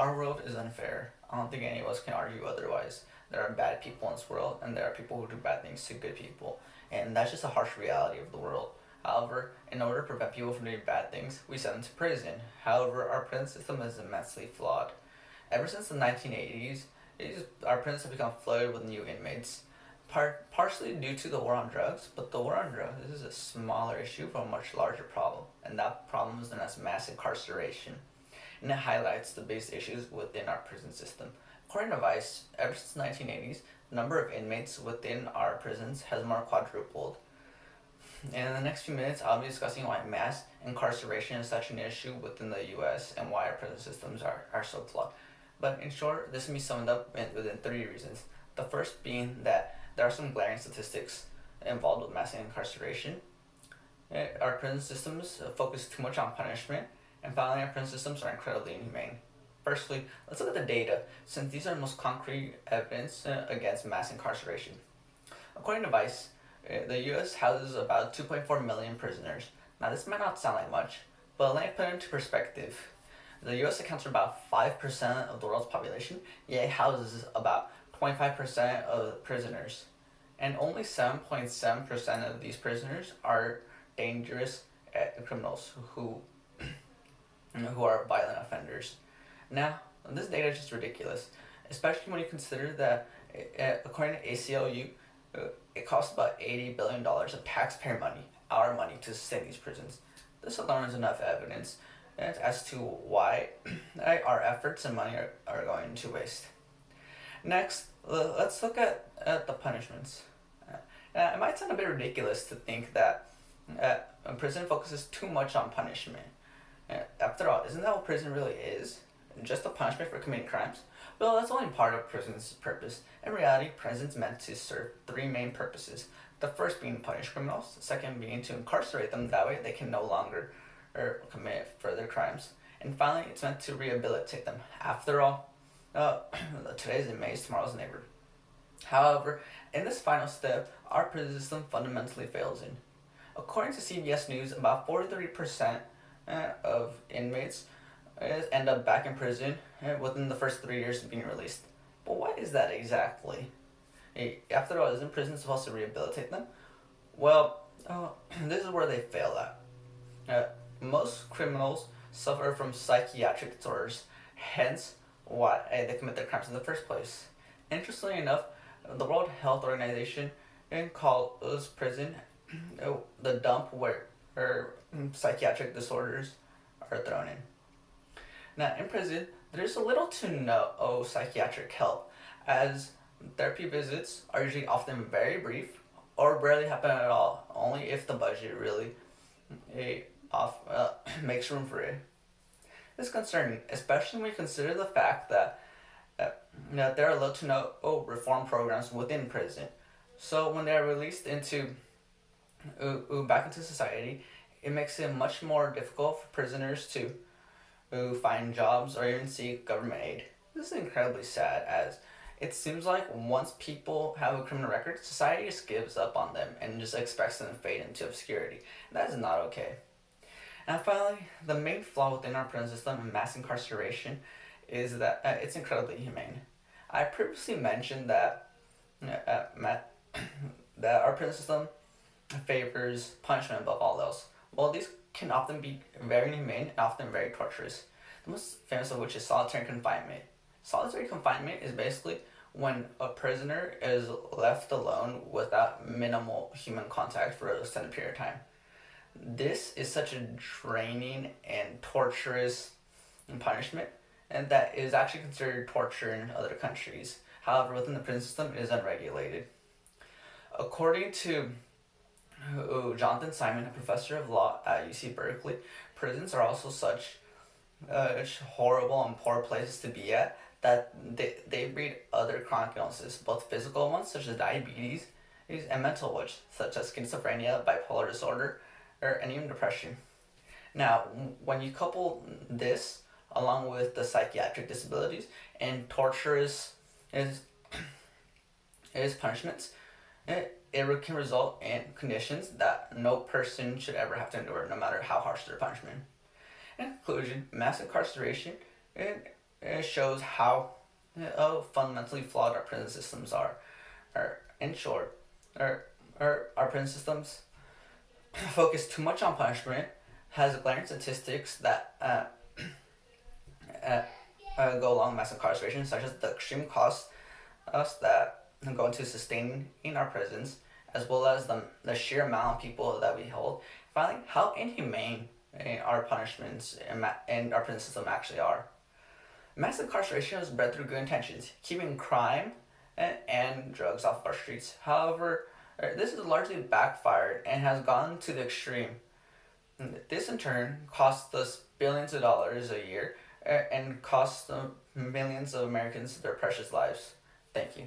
Our world is unfair. I don't think any of us can argue otherwise. There are bad people in this world, and there are people who do bad things to good people. And that's just a harsh reality of the world. However, in order to prevent people from doing bad things, we send them to prison. However, our prison system is immensely flawed. Ever since the 1980s, our prisons have become flooded with new inmates. Partially due to the war on drugs, but the war on drugs is a smaller issue from a much larger problem, and that problem is known as mass incarceration, and it highlights the base issues within our prison system. According to Vice, ever since the 1980s, the number of inmates within our prisons has more quadrupled. And in the next few minutes, I'll be discussing why mass incarceration is such an issue within the US and why our prison systems are so flawed. But in short, this can be summed up within three reasons. The first being that there are some glaring statistics involved with mass incarceration. Our prison systems focus too much on punishment, and finally, our prison systems are incredibly inhumane. Firstly, let's look at the data, since these are the most concrete evidence against mass incarceration. According to Vice, the U.S. houses about 2.4 million prisoners. Now, this might not sound like much, but let me put it into perspective. The U.S. accounts for about 5% of the world's population, yet it houses about 25% of prisoners. And only 7.7% of these prisoners are dangerous criminals who are violent offenders. Now, this data is just ridiculous, especially when you consider that, according to ACLU, it costs about $80 billion of taxpayer money, our money, to sustain these prisons. This alone is enough evidence as to why our efforts and money are going to waste. Next, let's look at the punishments. It might sound a bit ridiculous to think that a prison focuses too much on punishment. After all, isn't that what prison really is? Just a punishment for committing crimes? Well, that's only part of prison's purpose. In reality, prison's meant to serve three main purposes. The first being to punish criminals, the second being to incarcerate them, that way they can no longer commit further crimes. And finally, it's meant to rehabilitate them. After all, today's inmate is tomorrow's neighbor. However, in this final step, our prison system fundamentally fails in. According to CBS News, about 43% of inmates end up back in prison within the first 3 years of being released. But why is that exactly? After all, isn't prison supposed to rehabilitate them? Well, this is where they fail at. Most criminals suffer from psychiatric disorders, hence why they commit their crimes in the first place. Interestingly enough, the World Health Organization calls prison the dump where psychiatric disorders are thrown in. Now, in prison, there's little to no psychiatric help, as therapy visits are usually often very brief or rarely happen at all, only if the budget really makes room for it. This is concerning, especially when you consider the fact that there are little to no reform programs within prison. So when they are released back into society, it makes it much more difficult for prisoners to find jobs or even seek government aid. This is incredibly sad, as it seems like once people have a criminal record, society just gives up on them and just expects them to fade into obscurity. That is not okay. And finally, the main flaw within our prison system and mass incarceration is that it's incredibly inhumane. I previously mentioned that that our prison system favors punishment above all else. Well, these can often be very inhumane and often very torturous. The most famous of which is solitary confinement. Solitary confinement is basically when a prisoner is left alone without minimal human contact for a extended period of time. This is such a draining and torturous punishment, and that is actually considered torture in other countries. However, within the prison system, it is unregulated. According to Jonathan Simon, a professor of law at UC Berkeley, prisons are also such horrible and poor places to be at that they breed other chronic illnesses, both physical ones such as diabetes and mental ones such as schizophrenia, bipolar disorder, and even depression. Now, when you couple this along with the psychiatric disabilities and torturous is punishments, it can result in conditions that no person should ever have to endure, no matter how harsh their punishment. In conclusion, mass incarceration it shows how fundamentally flawed our prison systems are. In short, our prison systems focus too much on punishment, has glaring statistics that uh, go along with mass incarceration, such as the extreme costs us that go into sustaining in our prisons, as well as the sheer amount of people that we hold. Finally, how inhumane our punishments and our prison system actually are. Mass incarceration is bred through good intentions, keeping crime and drugs off our streets. However, this has largely backfired and has gone to the extreme. This in turn costs us billions of dollars a year and costs millions of Americans their precious lives. Thank you.